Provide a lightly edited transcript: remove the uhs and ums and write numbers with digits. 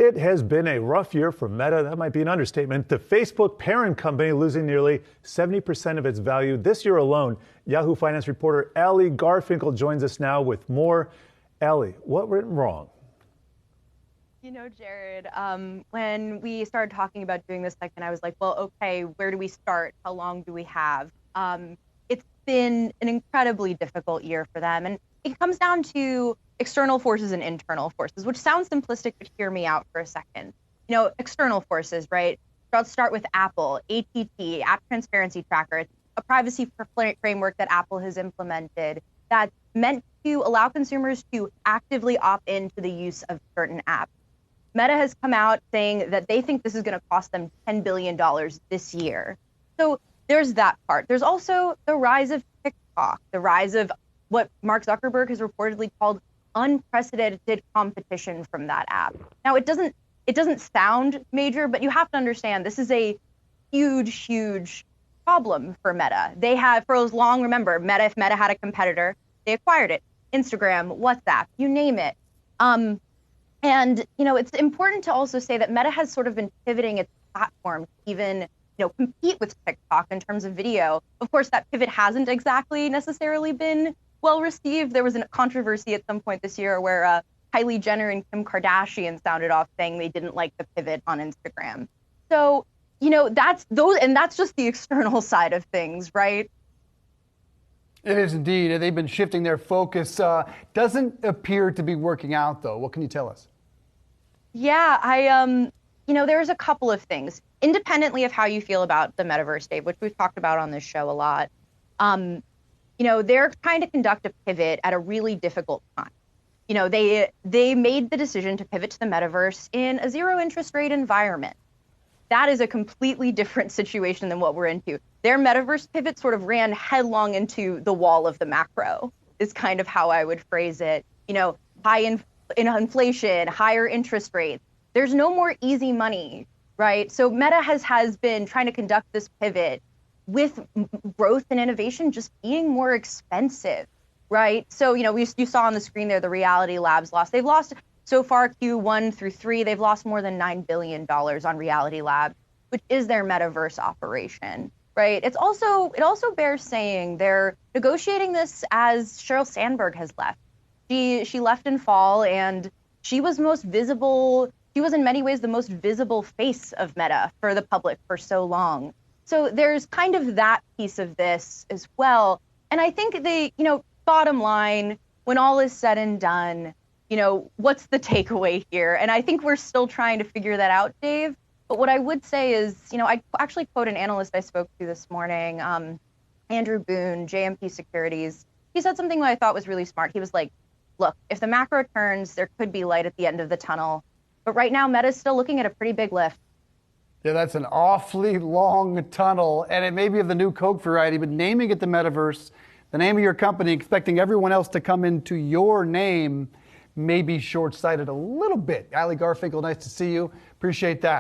It has been a rough year for Meta. That might be an understatement. The Facebook parent company losing nearly 70% of its value this year alone. Yahoo Finance reporter Allie Garfinkle joins us now with more. Allie, what went wrong? You know, Jared, when we started talking about doing this segment, I was like, well, okay, where do we start? How long do we have? It's been an incredibly difficult year for them. And it comes down to external forces and internal forces, which sounds simplistic, but hear me out for a second. You know, external forces, right? So let's start with Apple, ATT, App Transparency Tracker. It's a privacy framework that Apple has implemented that's meant to allow consumers to actively opt into the use of certain apps. Meta has come out saying that they think this is going to cost them $10 billion this year. So there's that part. There's also the rise of TikTok, the rise of what Mark Zuckerberg has reportedly called unprecedented competition from that app. Now, it doesn't sound major, but you have to understand this is a huge problem for Meta. They have, for as long, remember, if Meta had a competitor, they acquired it. Instagram, WhatsApp, you name it. And, you know, it's important to also say that Meta has sort of been pivoting its platform to even, compete with TikTok in terms of video. Of course, that pivot hasn't exactly necessarily been well received. There was a controversy at some point this year where Kylie Jenner and Kim Kardashian sounded off saying they didn't like the pivot on Instagram. So, that's just the external side of things, right? It is indeed. They've been shifting their focus. Doesn't appear to be working out, though. What can you tell us? Yeah, there's a couple of things. Independently of how you feel about the metaverse, Dave, which we've talked about on this show a lot, they're trying to conduct a pivot at a really difficult time. They made the decision to pivot to the metaverse in a zero interest rate environment. That is a completely different situation than what we're into. Their metaverse pivot sort of ran headlong into the wall of the macro, is kind of how I would phrase it. High inflation, higher interest rates. There's no more easy money, right? So Meta has been trying to conduct this pivot with growth and innovation just being more expensive, right? So, you saw on the screen there the Reality Labs loss. They've lost so far Q1 through 3, they've lost more than $9 billion on Reality Labs, which is their metaverse operation, right? It also bears saying they're negotiating this as Sheryl Sandberg has left. She left in fall, and she was most visible. She was in many ways the most visible face of Meta for the public for so long. So there's kind of that piece of this as well. And I think bottom line, when all is said and done, what's the takeaway here? And I think we're still trying to figure that out, Dave. But what I would say is, I actually quote an analyst I spoke to this morning, Andrew Boone, JMP Securities. He said something that I thought was really smart. He was like, look, if the macro turns, there could be light at the end of the tunnel. But right now, Meta's still looking at a pretty big lift. Yeah, that's an awfully long tunnel, and it may be of the new Coke variety, but naming it the metaverse, the name of your company, expecting everyone else to come into your name, may be short-sighted a little bit. Allie Garfinkle, nice to see you. Appreciate that.